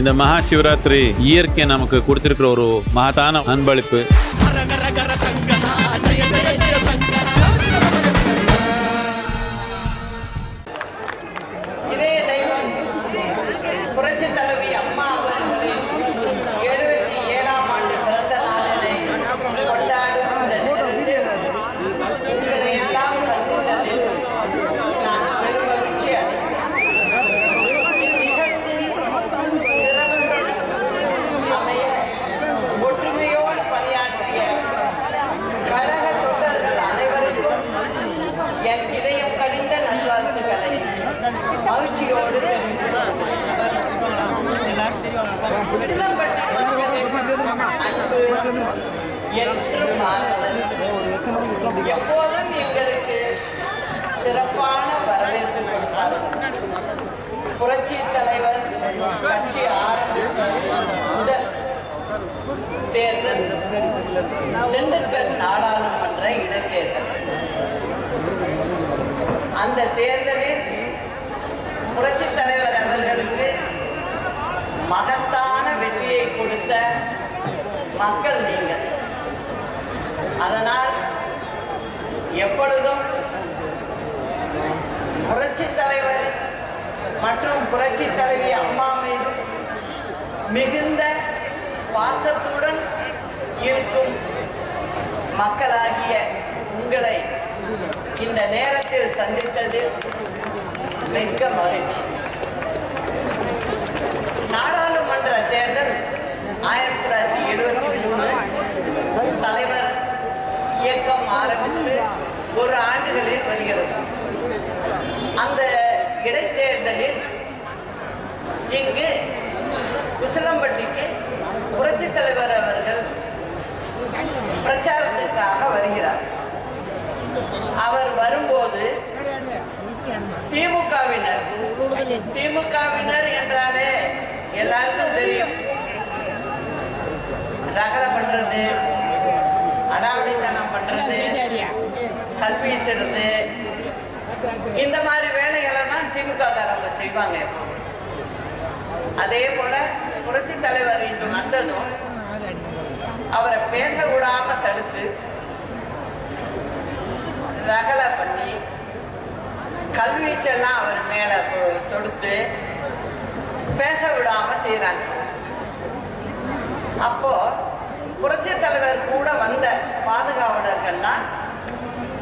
இந்த மகா சிவராத்திரி இயற்கை நமக்கு கொடுத்திருக்கிற ஒரு மகத்தான அன்பளிப்பு. எப்போதும் எங்களுக்கு சிறப்பான வரவேற்பு கொடுத்தார். புரட்சி தலைவர் கட்சி ஆரம்பித்த முதல் தேர்தல் திண்டுக்கல் நாடாளுமன்ற இடைத்தேர்தல். அந்த தேர்தலில் புரட்சி தலைவர் அவர்களுக்கு மகத்தான வெற்றியை கொடுத்த மக்கள் நீங்கள். அதனால் எப்பொழுதும் புரட்சி தலைவர் மற்றும் புரட்சி தலைவி அம்மா மீது மிகுந்த பாசத்துடன் இருக்கும் மக்களாகிய உங்களை இந்த நேரத்தில் சந்தித்தது மிக்க மகிழ்ச்சி. நாடாளுமன்ற தேர்தல் 1973 தலைவர் இயக்கம் ஆரம்பித்து ஒரு ஆண்டுகளில் வருகிறது. அந்த இடைத்தேர்தலில் இங்கு உசிலம்பட்டிக்கு புரட்சி தலைவர் அவர்கள் பிரச்சாரத்திற்காக வருகிறார். அவர் வரும்போது திமுகவினர் என்றாலே எல்லாருக்கும் தெரியும். ரகலை பண்றது, அடாவடித்தனம் பண்றது, கல்வி வீசுறது, இந்த மாதிரி வேலைகளை தான் திமுக காரங்க செய்வாங்க. அதே போல புரட்சி தலைவர் இன்று வந்ததும் அவரை பேச விடாம தடுத்து ரகலை பண்ணி கல்வீச்செல்லாம் அவர் மேல தொடுத்து பேச விடாம செய்யறாங்க. அப்போ புரட்சி தலைவர் கூட வந்த பாதுகாவலர்கள்லாம்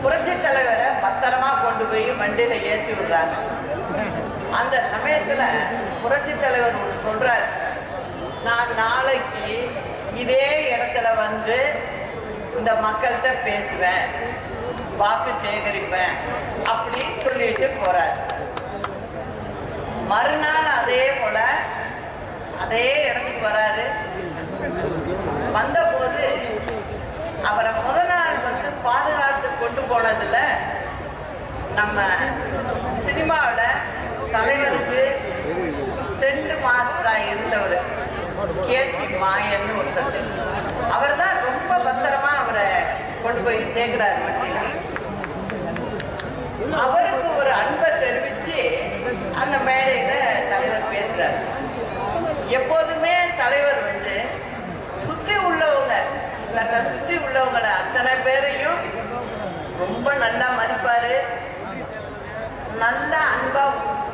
புரட்சி தலைவரை பத்திரமா கொண்டு போய் வண்டியில ஏற்றி விடுறாங்க. அந்த சமயத்துல புரட்சி தலைவர் ஒன்று சொல்றாரு, நான் நாளைக்கு இதே இடத்துல வந்து இந்த மக்கள்கிட்ட பேசுவேன், வாக்கு சேகரிப்பேன் அப்படின்னு சொல்லிட்டு போறாரு. மறுநாள் அதே போல அதே இடத்துக்கு வராரு. வந்தபோது அவரை முதல் நாள் வந்து பாதுகாத்து கொண்டு போனதுல நம்ம சினிமாவில தலைவருக்கு சென்ட் மாஸ்டரா இருந்தவர் கேசி மாயன்னு ஒருத்தர், அவர் தான் ரொம்ப பத்திரமா அவரை கொண்டு போய் சேர்க்கிறார் வண்டியில. அவருக்கு ஒரு அன்பை தெரிவிச்சு அந்த மேடையில தலைவர் பேசுறாரு. எப்போதுமே தலைவர் வந்து சுத்தி உள்ளவங்க, தன்னை சுத்தி உள்ளவங்களை அத்தனை பேரையும் ரொம்ப நல்லா மதிப்பாரு, நல்லா அன்பா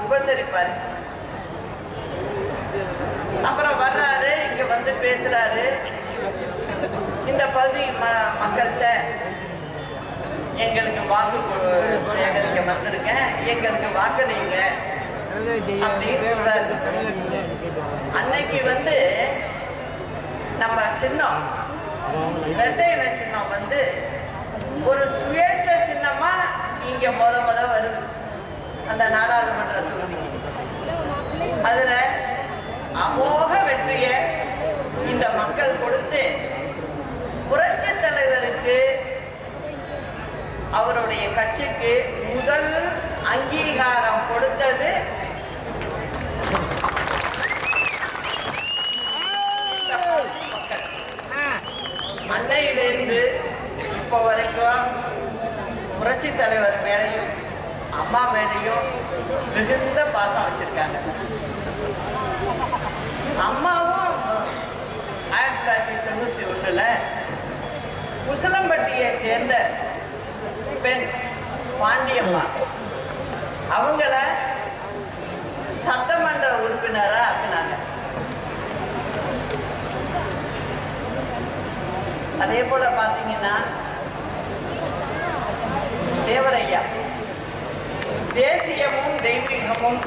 உபசரிப்பாரு. அப்புறம் வர்றாரு, இங்க வந்து பேசுறாரு. இந்த பகுதி மக்கள்கிட்ட எங்களுக்கு வாக்கு சேகரிக்க வந்திருக்கேன், எங்களுக்கு வாக்களிங்க அப்படின்னு சொல்றாரு. அன்னைக்கு வந்து நம்ம சின்னம் இரட்டை இலை சின்னம் வந்து ஒரு சுயேட்சை சின்னமா இங்க முத வருது அந்த நாடாளுமன்ற தொகுதிக்கு. அதுல அமோக வெற்றிய இந்த மக்கள் கொடுத்து புரட்சி தலைவருக்கு அவருடைய கட்சிக்கு முதல் அங்கீகாரம் கொடுத்தது அன்னையிலிருந்து இப்போ வரைக்கும் புரட்சி தலைவர் மேலையும் அம்மா மேலையும் மிகுந்த பாசம் வச்சிருக்காங்க. அம்மா அதே போல பார்த்தீங்கன்னா தேவரையா தேசியமும் தெய்வீகமும்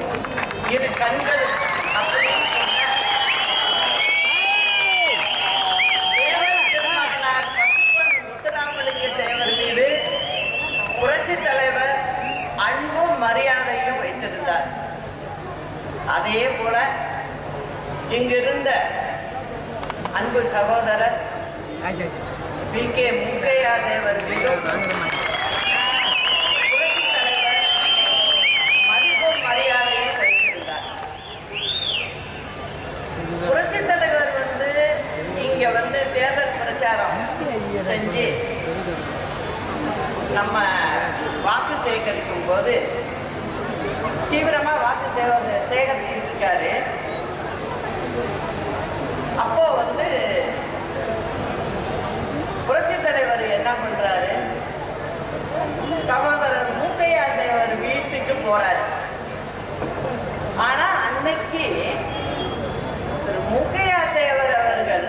இரு கண்கள் அப்படின்னு சொன்ன தேவர் திருமகனார் பசும்பொன் முத்துராமலிங்க தேவர் மீது புரட்சி தலைவர் அன்பும் மரியாதையும் வைத்திருந்தார். அதே போல இங்கிருந்த அன்பு சகோதரர் பி.கே. முக்கையா தேவர் மீதும் புரட்சி தலைவர் மதிப்பும் மரியாதையும் வைத்திருந்தார். புரட்சி தலைவர் இங்க தேர்தல் பிரச்சாரம் செஞ்சு நம்ம வாக்கு சேகரிக்கும் போது தீவிரமா வாக்கு சேகரிச்சுட்டு இருக்காரு. அப்போ புரட்சி தலைவர் என்ன பண்றாரு, சகோதரர் மூக்கையா தேவர் வீட்டுக்கு போறாரு. ஆனா அன்னைக்கு மூக்கையா தேவர் அவர்கள்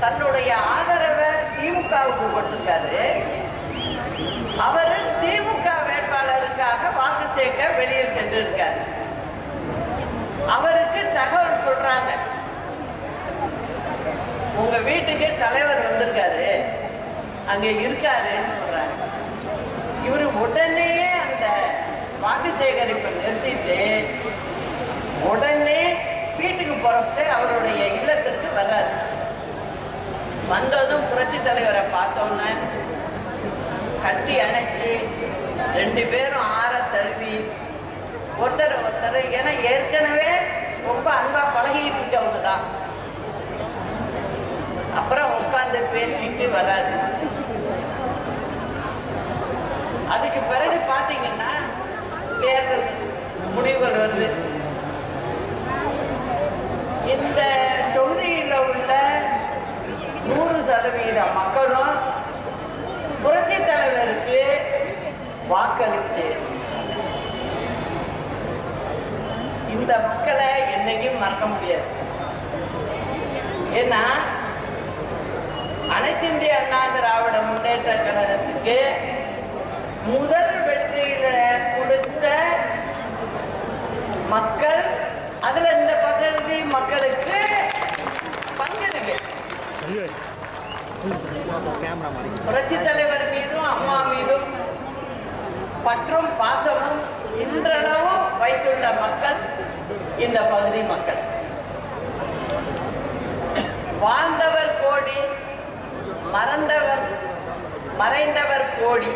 தன்னுடைய ஆதரவை திமுகவுக்கு கொடுத்திருக்காரு. அவரு திமுக வேட்பாளருக்காக வாக்கு சேர்க்க வெளியில் சென்றிருக்காரு. அவருக்கு தகவல் சொல்றாங்க, உங்க வீட்டுக்கு தலைவர் வந்திருக்காரு, அங்க இருக்காருன்னு சொல்றாங்க. இவரு உடனே அந்த வாக்கு சேகரிப்பை நிறுத்திட்டு உடனே வீட்டுக்கு புறப்பட்டு அவருடைய இல்லத்திற்கு வர்றாரு. வந்ததும் புரட்சி தலைவரை பார்த்தோன்னே கட்டி அணைச்சி 2 பேரும் ஆற தழுவி ஒருத்தர் ஏன்னா ஏற்கனவே ரொம்ப அன்பா பழகிட்டு இருக்கவங்க தான். அப்புறம் உட்கார்ந்து பேசிட்டு வராது. அதுக்கு பிறகு பாத்தீங்கன்னா தேர்தல் முடிவுகள் வருது. இந்த தொகுதியில் உள்ள 100% மக்களும் புரட்சி தலைவருக்கு வாக்களிச்சு இந்த மக்களை என்னைக்கும் மறக்க முடியாது. ஏன்னா அனைத்து இந்திய அண்ணா திராவிட முன்னேற்ற கழகத்துக்கு முதல் வெற்றியில கொடுத்த மக்கள், அதுல இந்த பகுதி மக்களுக்கு பங்கு இருக்கு. புரட்சி தலைவர் மீதும் அம்மா மீதும் பற்றும் பாசமும் இன்றளவும் வைத்துள்ள மக்கள் இந்த பகுதி மக்கள். வாழ்ந்தவர் கோடி, மறைந்தவர் கோடி,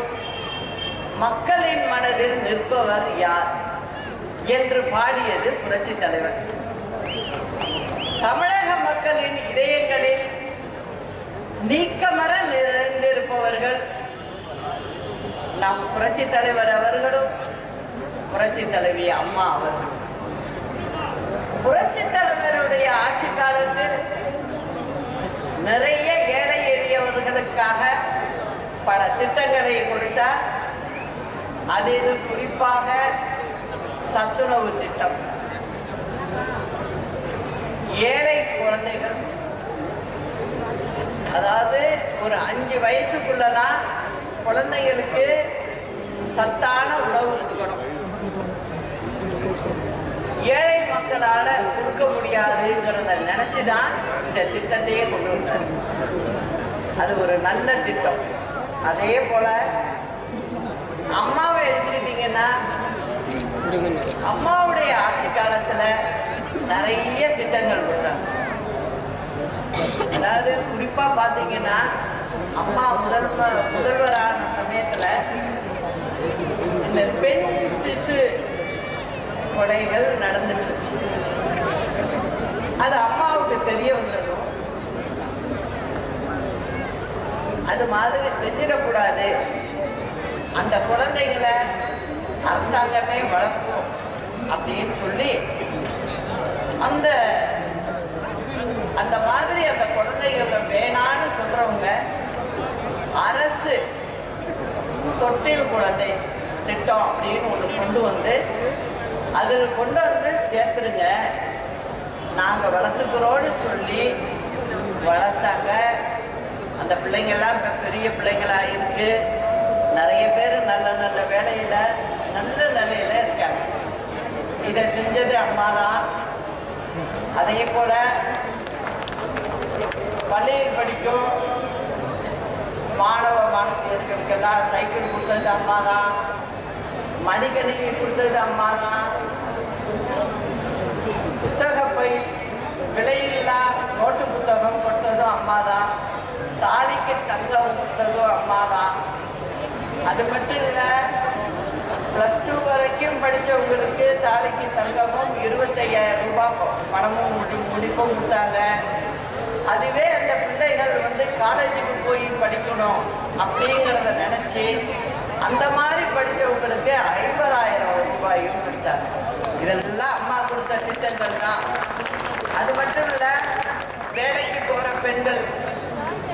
மக்களின் மனதில் நிற்பவர் யார் என்று பாடியது புரட்சி தலைவர். தமிழக மக்களின் இதயங்களில் நீக்கமர நிறைந்திருப்பவர்கள் நம் புரட்சி தலைவர் அவர்களும் புரட்சி தலைவி அம்மா அவர்களும். புரட்சி தலைவருடைய ஆட்சி காலத்தில் நிறைய ஏழை எளியவர்களுக்காக பல திட்டங்களை கொடுத்தார். அதில் குறிப்பாக சத்துணவு திட்டம். ஏழை குழந்தைகள், அதாவது ஒரு 5 வயசுக்குள்ளதான் குழந்தைகளுக்கு சத்தான உணவு இருக்கணும். ஏழை மக்களால கொடுக்க முடியாதுங்கிறத நினைச்சுதான் இந்த திட்டத்தையே கொண்டு வந்தார். அது ஒரு நல்ல திட்டம். அதே போல அம்மாவை எடுத்துக்கிட்டீங்கன்னா அம்மாவுடைய ஆட்சி காலத்துல நிறைய திட்டங்கள் கொடுத்தாங்க. அதாவது குறிப்பா பாத்தீங்கன்னா அம்மா முதல்வரான சமயத்துல இந்த பெண் சிசு கொலைகள் நடந்துச்சு. அது அம்மாவுக்கு தெரிய வந்ததும் அது மாதிரி செஞ்சிடக்கூடாது, அந்த குழந்தைகளை அரசாங்கமே வளர்க்கும் அப்படின்னு சொல்லி அந்த மாதிரி அந்த குழந்தைகளை வேணான்னு சொல்றவங்க அரசு தொட்டில் குழந்தை திட்டம் அப்படின்னு ஒன்று கொண்டு வந்து அதில் கொண்டு வந்து சேர்த்துருங்க, நாங்கள் வளர்த்துக்கிறோன்னு சொல்லி வளர்த்தாங்க. அந்த பிள்ளைங்கள்லாம் இப்போ பெரிய பிள்ளைங்களாக இருக்கு. நிறைய பேர் நல்ல நல்ல வேலையில் நல்ல நிலையில இருக்காங்க. இதை செஞ்சது அம்மா தான். அதே போல பள்ளியில் படிக்கும் மாணவ மாணவியர்களுக்கெல்லாம் சைக்கிள் கொடுத்தது அம்மா தான். மடிக்கணினி கொடுத்தது அம்மா தான். புத்தகப்பை விலையில்லா நோட்டு புத்தகம் கொடுத்ததும் அம்மா தான். தாலிக்கு தங்கம் கொடுத்ததும் அம்மா தான். அது மட்டும் இல்லை, +2 வரைக்கும் படித்தவங்களுக்கு தாலிக்கு தங்கமும் 25,000 ரூபாய் பணமும் முடிப்பும் கொடுத்தாங்க. அதுவே அந்த பிள்ளைகள் காலேஜுக்கு போய் படிக்கணும் அப்படிங்கிறத நினச்சி அந்த மாதிரி படித்தவங்களுக்கு 50,000 ரூபாயும் கொடுத்தாங்க. இதெல்லாம் அம்மா கொடுத்த திட்டங்கள் தான். அது மட்டும் இல்லை, வேலைக்கு போகிற பெண்கள்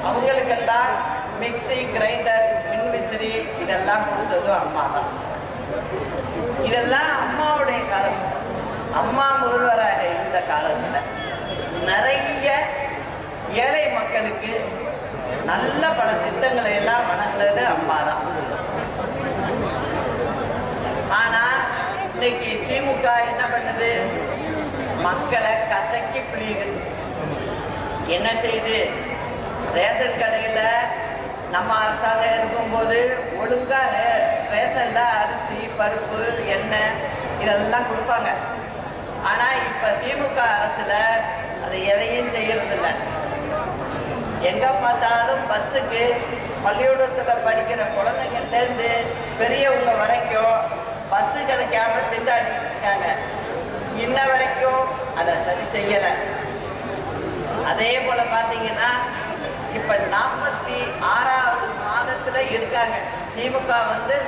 அவங்களுக்கெல்லாம் மிக்சி, கிரைண்டர், மின்விசிறி இதெல்லாம் கொடுத்ததும் அம்மா தான். இதெல்லாம் அம்மாவுடைய காலம். அம்மா முதல்வராக இருந்த காலத்தில் நிறைய ஏழை மக்களுக்கு நல்ல பல திட்டங்களை எல்லாம் வழங்குறது அம்மா தான். ஆனா இன்னைக்கு திமுக என்ன பண்ணுது? மக்களை கசக்கி பிழியுது. என்ன செய்யுது? ரேஷன் கடையில் நம்ம அரசாங்கம் இருக்கும்போது ஒழுங்கா ரேஷன்ல அரிசி, பருப்பு, எண்ணெய் இதெல்லாம் கொடுப்பாங்க. ஆனா இப்ப திமுக அரசுல அதை எதையும் செய்யறதில்லை. எங்க பார்த்தாலும் பஸ்ஸுக்கு பள்ளிக்கூடத்துல படிக்கிற குழந்தைங்கள்லேருந்து பெரியவங்க வரைக்கும் பஸ்ஸு கிடைக்காம திண்டாடி இருக்காங்க. இன்ன வரைக்கும் அதை சரி செய்யலை. அதே போல பார்த்தீங்கன்னா இப்ப 46வது மாதத்துல இருக்காங்க. திமுக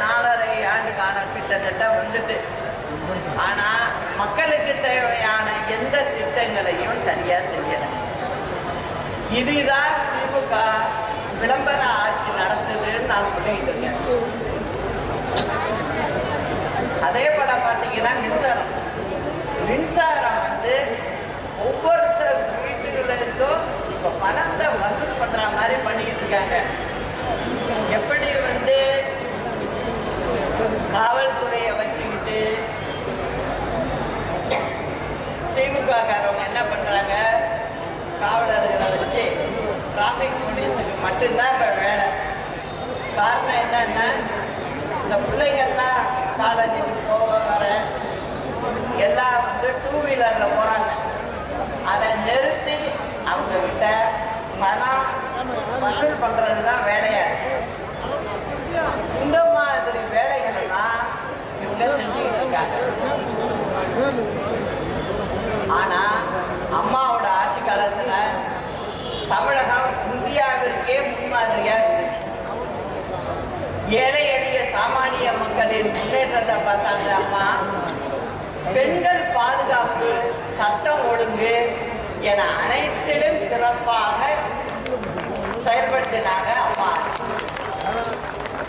4.5 ஆண்டுக்கான கிட்டத்தட்ட வந்துட்டு. ஆனா மக்களுக்கு தேவையான எந்த திட்டங்களையும் சரியா செய்யல. இதுதான் திமுக விளம்பர ஆட்சி நடத்துதுன்னு நான் சொல்லிட்டு இருக்கேன். அதே போல பார்த்தீங்கன்னா மின்சாரம் ஒவ்வொருத்தர் வீட்டுகளிலும் இப்ப பணத்தை வசூல் பண்ற மாதிரி பண்ணிட்டு இருக்காங்க. எப்படி காவல்துறையை வச்சுக்கிட்டு திமுக காரவங்க என்ன பண்றாங்க? காவலர்களை வச்சு டிராபிக் போலீஸுக்கு மட்டும்தான் இப்ப வேலை. காரணம் என்னன்னா, இந்த பிள்ளைகள்லாம் காலேஜுக்கு போக வர எல்லாம் 2 வீலர்ல போறாங்க. அதை நிறுத்தி அவங்க கிட்ட பணம் வசூல் பண்றதுதான் வேலையா இருக்கு. இந்த மாதிரி வேலைகள்லாம் இவங்க செஞ்சுக்கிட்டு இருக்காங்க. ஆனா அம்மாவோட ஆட்சி காலத்துல தமிழகம் இந்தியாவிற்கே முன்மாதிரியா இருந்துச்சு. ஏழை எளிய சாமானிய மக்களின் முன்னேற்றத்தை பார்த்தாங்க அம்மா. பெண்கள் பாதுகாப்பு, சட்டம் ஒழுங்கு என அனைத்திலும் சிறப்பாக செயல்படுத்தினாங்க அம்மா.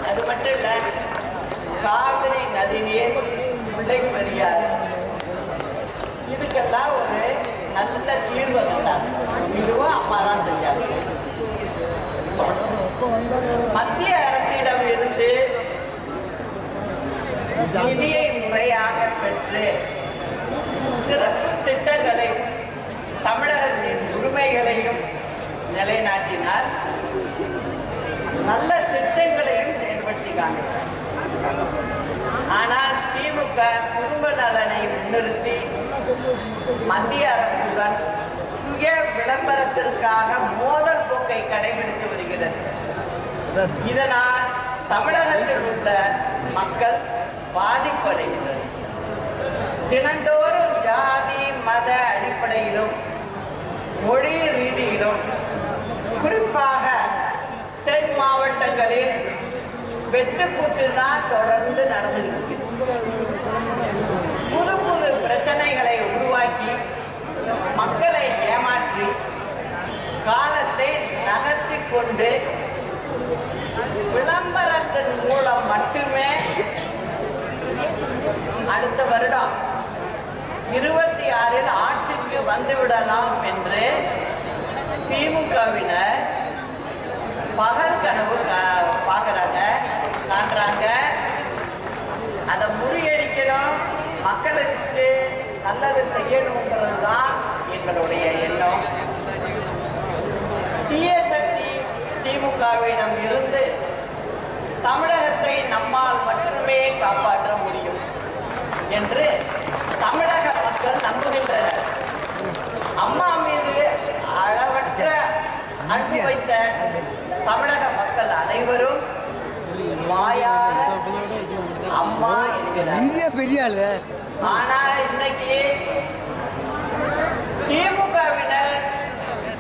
அது மட்டும் இல்ல, காவிரி நதிநீர், முல்லை பெரியாறு இதுக்கெல்லாம் ஒரு நல்ல தீர்வு கண்டாங்க. இதுவும் அம்மா தான் செஞ்சாங்க. மத்திய அரசிடம் இருந்து நிதியை முறையாக பெற்று சிறப்பு திட்டங்களை, தமிழகத்தின் உரிமைகளையும் நிலைநாட்டினார். நல்ல திட்டங்களையும் செயல்படுத்திக்காங்க. ஆனால் திமுக குடும்ப நலனை முன்னிறுத்தி மத்திய அரசுடன் சுய விளம்பரத்திற்காக மோதல் போக்கை கடைபிடித்து வருகிறது. இதனால் தமிழகத்தில் உள்ள மக்கள் பாதிப்படைகின்றனர். தினந்தோறும் ஜாதி மத அடிப்படையிலும் மொழி ரீதியிலும் குறிப்பாக தென் மாவட்டங்களில் வெட்டுக்கூட்டு தான் தொடர்ந்து நடந்துகிட்டு புது புது பிரச்சனைகளை உருவாக்கி மக்களை ஏமாற்றி காலத்தை நகர்த்தி கொண்டு விளம்பரத்தின் மூலம் மட்டுமே அடுத்த வருடம் 26 ஆட்சிக்கு வந்துவிடலாம் என்று திமுகவினர் பகல் கனவு பார்க்குறாங்க, காண்றாங்க. அதை முறியடிக்கணும், மக்களுக்கு நல்லது செய்யணுங்கிறது தான் எங்களுடைய எண்ணம். தீய சக்தி திமுகவிடம் இருந்து தமிழகத்தை நம்மால் மட்டுமே காப்பாற்ற முடியும் என்று தமிழக மக்கள் நம்புகின்றனர். அம்மா மீது அளவற்ற அன்பு வைத்த தமிழக மக்கள் அனைவரும் வாயார அம்மா என்கிறார். பெரிய ஆளு. ஆனால் இன்னைக்கு திமுகவினர்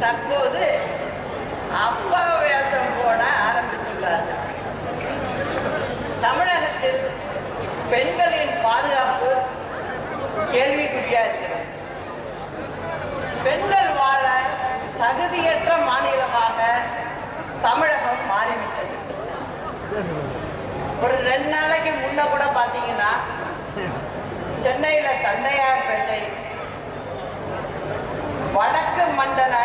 தற்போது அப்பா வேஷம் போட ஆரம்பித்துள்ளார்கள். தமிழகத்தில் பெண்களின் பாதுகாப்பு கேள்விக்குறியா இருக்கிறது. பெண்கள் வாழ தகுதியற்ற மாநிலமாக தமிழகம் மாறிவிட்டது. ஒரு 2 நாளைக்கு முன்ன கூட பார்த்தீங்கன்னா சென்னையில தண்டையார்பேட்டை வடக்கு மண்டல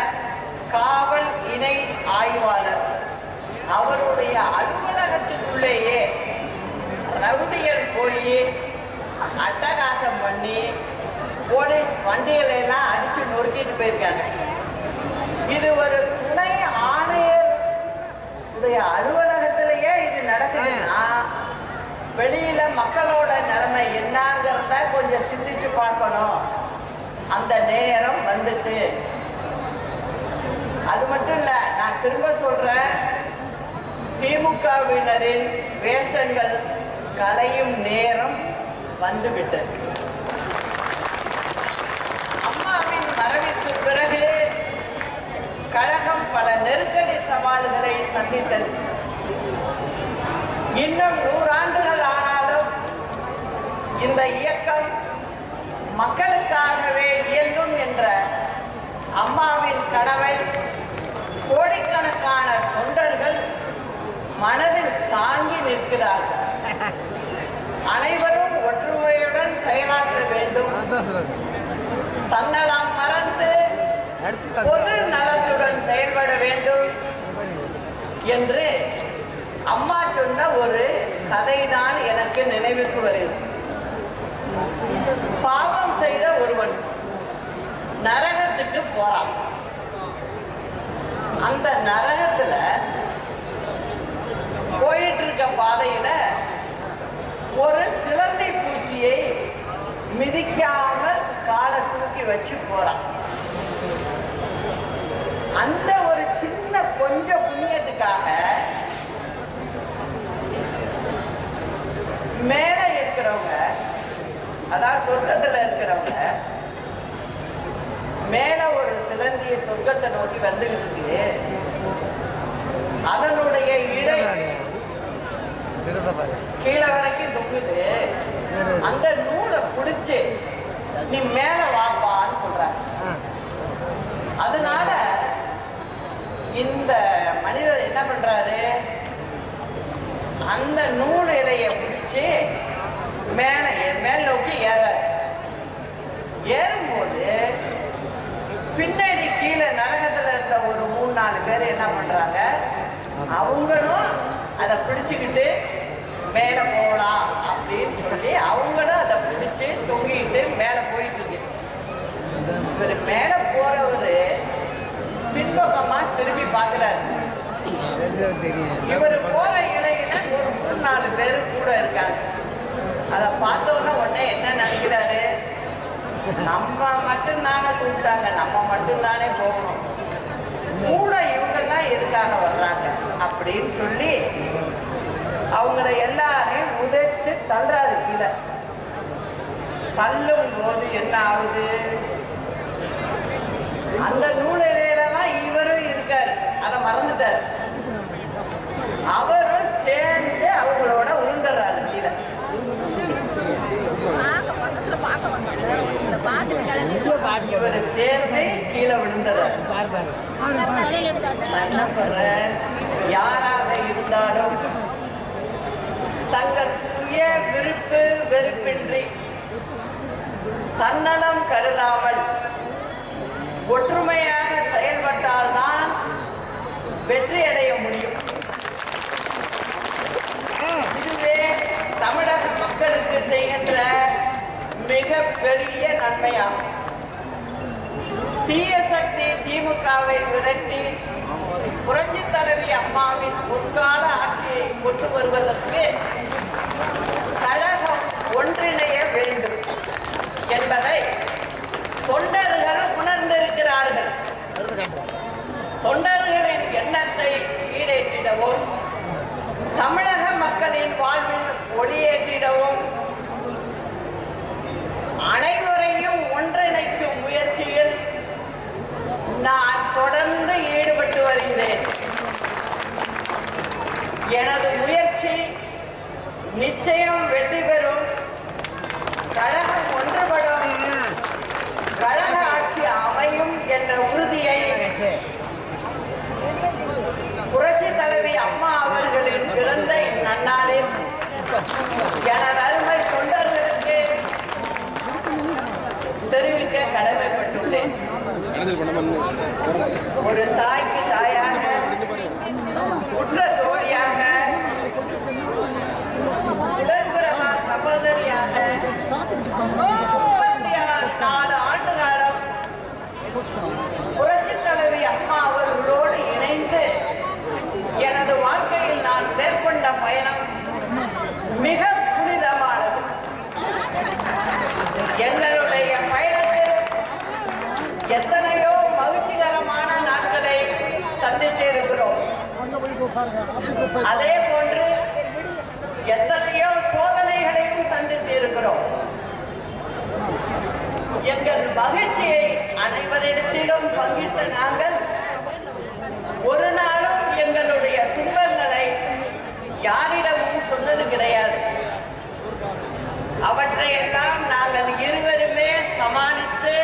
காவல் இணை ஆய்வாளர் அவருடைய அலுவலகத்துக்குள்ளேயே ரவுடிகள் போய் அட்டகாசம் பண்ணி போலீஸ் வண்டிகளை எல்லாம் அடிச்சு நொறுக்கிட்டு போயிருக்காங்க. இது ஒரு துணை ஆணையர் அலுவலகத்திலேயே இது நடக்குதுன்னா வெளியில மக்களோட நிலைமை என்னங்கிறத கொஞ்சம் சிந்திச்சு பார்க்கணும். அந்த நேரம் வந்துட்டு அது மட்டும் இல்ல, நான் திரும்ப சொல்றேன், திமுகவினரின் வேஷங்கள் கலையும் நேரம் வந்துவிட்டது. அம்மாவின் மறைவுக்கு பிறகு கழகம் பல நெருக்கடி சவால்களை சந்தித்தது. இன்னும் 100 ஆண்டுகள் ஆனாலும் இந்த இயக்கம் மக்களுக்காகவே இயங்கும் என்ற அம்மாவின் கனவை கோடிக்கணக்கான தொண்டர்கள் மனதில் தாங்கி நிற்கிறார்கள். அனைவரும் ஒற்றுமையுடன் செயலாற்ற வேண்டும். தன்னலம் மறந்து பொது நலத்துடன் செயல்பட வேண்டும் என்று அம்மா சொன்ன ஒரு கதைதான் எனக்கு நினைவுக்கு வருகிறது. பாவம் செய்த ஒருவன் நரகத்துக்கு போறான். அந்த நரகத்துல போயிட்டு இருக்க பாதையில ஒரு சிலந்தி பூச்சியை மிதிக்காமல் காலை தூக்கி வச்சு போறான். அந்த ஒரு சின்ன கொஞ்சம் புண்ணியத்துக்காக மேல இருக்கிறவங்க, அதாவது சொர்க்கத்துல இருக்கிறவங்க, மேல ஒரு சிலந்திய சொர்க்கத்தை நோக்கி வந்துகிட்டு அதனுடைய இடை கீழே வரைக்கும் தொங்குது. அந்த நூலை பிடிச்சு நீ மேல வாப்பான்னு சொல்றாங்க. அதனால இந்த மனிதர் என்ன பண்றாரு, அந்த நூல் இலைய பிடிச்சு மேல் நோக்கி ஏறாரு. ஏறும்போது பின்னாடி கீழே நரகத்துல இருந்த ஒரு 3-4 பேர் என்ன பண்றாங்க, அவங்களும் அதை பிடிச்சுக்கிட்டு மேல போகலாம் அப்படின்னு சொல்லி அவங்களும் அதை பிடிச்சு தொங்கிட்டு மேல போயிட்டு இருக்கு. இவர் மேல போறவரு பின்பக்கமா திரும்பி பாக்குறாரு. இவர் போற இடையில ஒரு 3-4 பேர் கூட இருக்காங்க. அதை பார்த்தோன்னா உடனே என்ன நினைக்கிறாரு, நம்ம மட்டும்தானே கூப்பிட்டாங்க, நம்ம மட்டும்தானே போகணும், கூட இவங்கெல்லாம் எதுக்காக வர்றாங்க அப்படின்னு சொல்லி அவங்கள எல்லாரையும் உதைச்சு தள்ளுறாரு. கீழே தள்ளும் போது என்ன ஆகுது, அந்த நூலிலையில தான் இவரும் இருக்காரு, அதை மறந்துட்டாரு. அவரும் சேர்ந்து அவங்களோட உளுந்துடுறாரு கீழே. இவர் சேர்ந்து கீழே விழுந்துறாரு. என்ன பண்ற, யாராக இருந்தாலும் தங்கள் சுய விருப்பு வெறுப்பின்றி தன்னலம் கருதாமல் ஒற்றுமையாக செயல்பட்டால்தான் வெற்றி அடைய முடியும். மிக பெரிய நன்மையாகும். தீய சக்தி திமுகவை விரட்டி புரட்சி தலைவி அம்மாவின் முற்கால ஆட்சியை கொண்டு வருவதற்கு கழகம் ஒன்றிணைய வேண்டும் என்பதை தொண்டர்கள் உணர்ந்திருக்கிறார்கள். தொண்டர்களின் எண்ணத்தை ஈடேற்றிடவும் தமிழக மக்களின் வாழ்வில் ஒளியேற்றிடவும் அனைவரையும் ஒன்றிணைக்கும் முயற்சியில் நான் தொடர்ந்து ஈடுபட்டு வருகிறேன். எனது முயற்சி நிச்சயம் வெற்றி பெறும். கழகம் ஒன்றுபடும், கழக ஆட்சி அமையும் என்ற உறுதியை புரட்சி தலைவி அம்மா அவர்களின் பிறந்த இந்நன்னாளில் எனது அருமை தொண்டர்களுக்கு தெரிவிக்க கடமைப்பட்டுள்ளேன். ஒரு தாய்க்கு தாயாக, உற்ற தோழியாக, உடன்பிறவா சகோதரியாக 34 ஆண்டு காலம் புரட்சி தலைவி அம்மா அவர்களோடு இணைந்து எனது வாழ்க்கையில் நான் மேற்கொண்ட பயணம் மிக புனிதமானது. எங்களுடைய பயணத்தில் எத்தனையோ மகிழ்ச்சிகரமான நாட்களை சந்தித்திருக்கிறோம். அதே போன்று எத்தனையோ சோதனைகளையும் சந்தித்திருக்கிறோம். எங்கள் மகிழ்ச்சியை அனைவரிடத்திலும் பங்கிட்ட நாங்கள் ஒரு நாளும் எங்களுடைய துன்பங்களை யாரிடமும் சொன்னது கிடையாது. அவற்றையெல்லாம் நாங்கள் இருவருமே சமாளித்து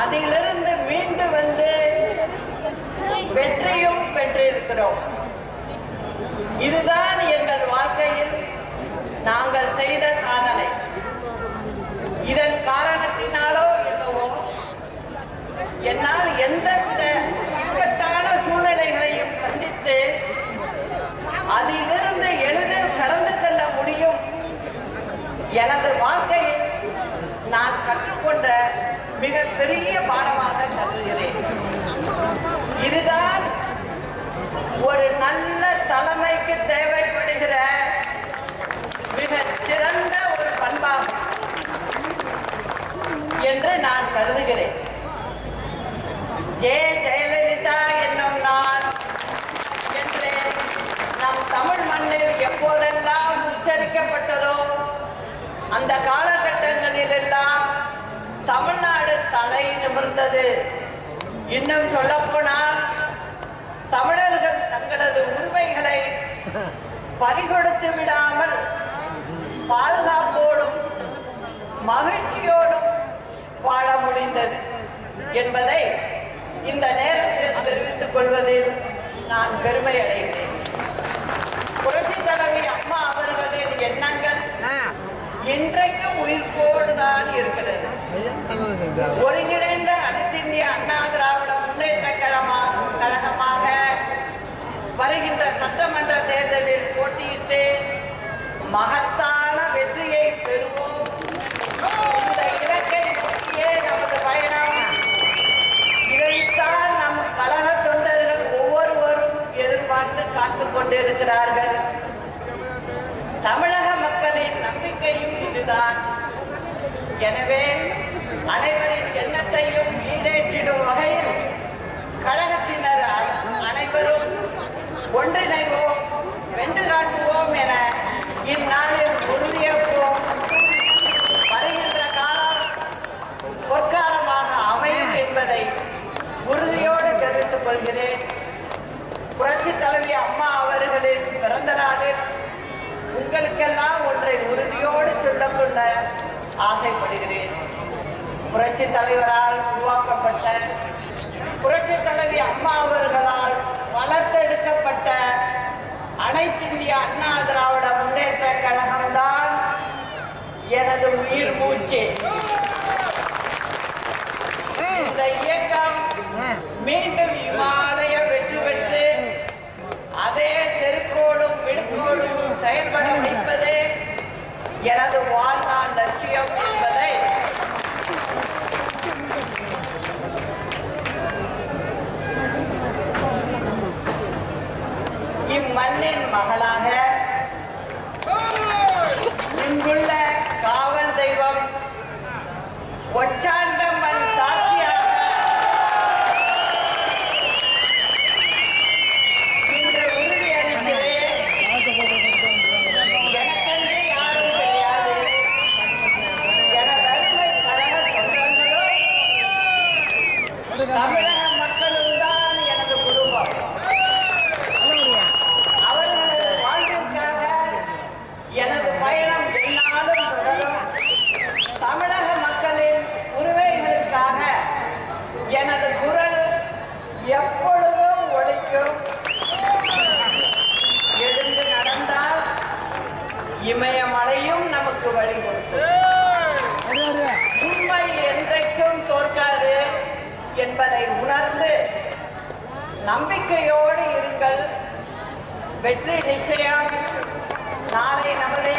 அதிலிருந்து மீண்டு வந்து வெற்றியும் பெற்றிருக்கிறோம். இதுதான் எங்கள் வாழ்க்கையில் நாங்கள் செய்த சாதனை. இதன் காரணத்தினாலோ என்னவோ என்னால் எந்தவித இக்கட்டான சூழ்நிலைகளையும் சந்தித்து அதிலிருந்து எளிதில் கடந்து செல்ல முடியும். எனது வாழ்க்கையில் நான் கற்றுக்கொண்ட மிக பெரிய பாடமாக கருதுகிறேன். இதுதான் ஒரு நல்ல தலைமைக்கு தேவைப்படுகிற மிக சிறந்த ஒரு பண்பாகும் என்று நான் கருதுகிறேன். ஜெயலலிதா என்னும் நான் என்று நம் தமிழ் மண்ணில் எப்போதெல்லாம் உச்சரிக்கப்பட்டதோ அந்த காலகட்டங்களில் எல்லாம் தமிழ்நாடு தலை நிமிர்ந்தது. இன்னும் சொல்லப்போனால் தமிழர்கள் தங்களது உரிமைகளை பறிகொடுத்து விடாமல் பாதுகாப்போடும் மகிழ்ச்சியோடும் வாழ முடிந்தது என்பதை இந்த நேரத்தில் தெரிவித்துக் கொள்வதில் நான் பெருமை அடைகிறேன். புரட்சி தலைவி அம்மா அவர்களின் எண்ணங்கள் இன்றைக்கும் உயிர்ப்போடுதான் இருக்கிறது. ஒருங்கிணைந்த அனைத்து இந்திய அண்ணா திராவிட முன்னேற்ற கழகமாக வருகின்ற சட்டமன்ற தேர்தலில் போட்டியிட்டு மகத்தான வெற்றியை பெறுவோம். இந்த இலக்கை நோக்கியே நமது பயணம். இதைத்தான் நம் கழக தொண்டர்கள் ஒவ்வொருவரும் எதிர்பார்த்து காத்துக் கொண்டிருக்கிறார்கள். தமிழக மக்களின் நம்பிக்கையும் இதுதான். எனவே அனைவரின் எண்ணத்தையும் ஈடேற்றிடும் வகையில் கழகத்தினர் அனைவரும் ஒன்றிணைவோம், வென்று காட்டுவோம் என இந்நாளில் உறுதியேற்போம். வருகின்ற காலம் பொற்காலமாக அமையும் என்பதை உறுதியோடு தெரிவித்துக் கொள்கிறேன். புரட்சி தலைவி அம்மா அவர்களின் பிறந்த நாளில் உங்களுக்கெல்லாம் ஒன்றை உறுதியோடு சொல்லக்கொள்ள ஆசைப்படுகிறேன். புரட்சி தலைவரால் உருவாக்கப்பட்ட, புரட்சி தலைவி அம்மா அவர்களால் வளர்த்தெடுக்கப்பட்ட அனைத்து இந்திய அண்ணா திராவிட முன்னேற்ற கழகம்தான் எனது உயிர் மூச்சு. இந்த இயக்கம் மீண்டும் இமாலய வெற்றி பெற்று அதே செருக்கோடும் விடுக்கோடும் செயல்பட வைப்பதே எனது வாழ்நாள் லட்சியம் என்பது மகளாக இங்குள்ள காவல் தெய்வம் ஒச்சாண்டம்மன் சாட்சியாக இன்று உறுதி அளிக்கிறேன். எனக்கென்று யாரும் கிடையாது. எனது அருமை கழக சொந்தங்களும் தமிழக மக்களும் தான் எனது குடும்பம். அவர்களது வாழ்விற்காக எனது பயணம் எந்நாளும் தொடரும். தமிழக மக்களின் உரிமைகளுக்காக எனது குரல் எப்பொழுதும் ஒலிக்கும். எழுந்து நடந்தால் இமயமலையும் நமக்கு வழி கொடுக்கும். உண்மை என்றைக்கும் தோற்காது என்பதை உணர்ந்து நம்பிக்கையோடு இருங்கள். வெற்றி நிச்சயம். நாளை நமதே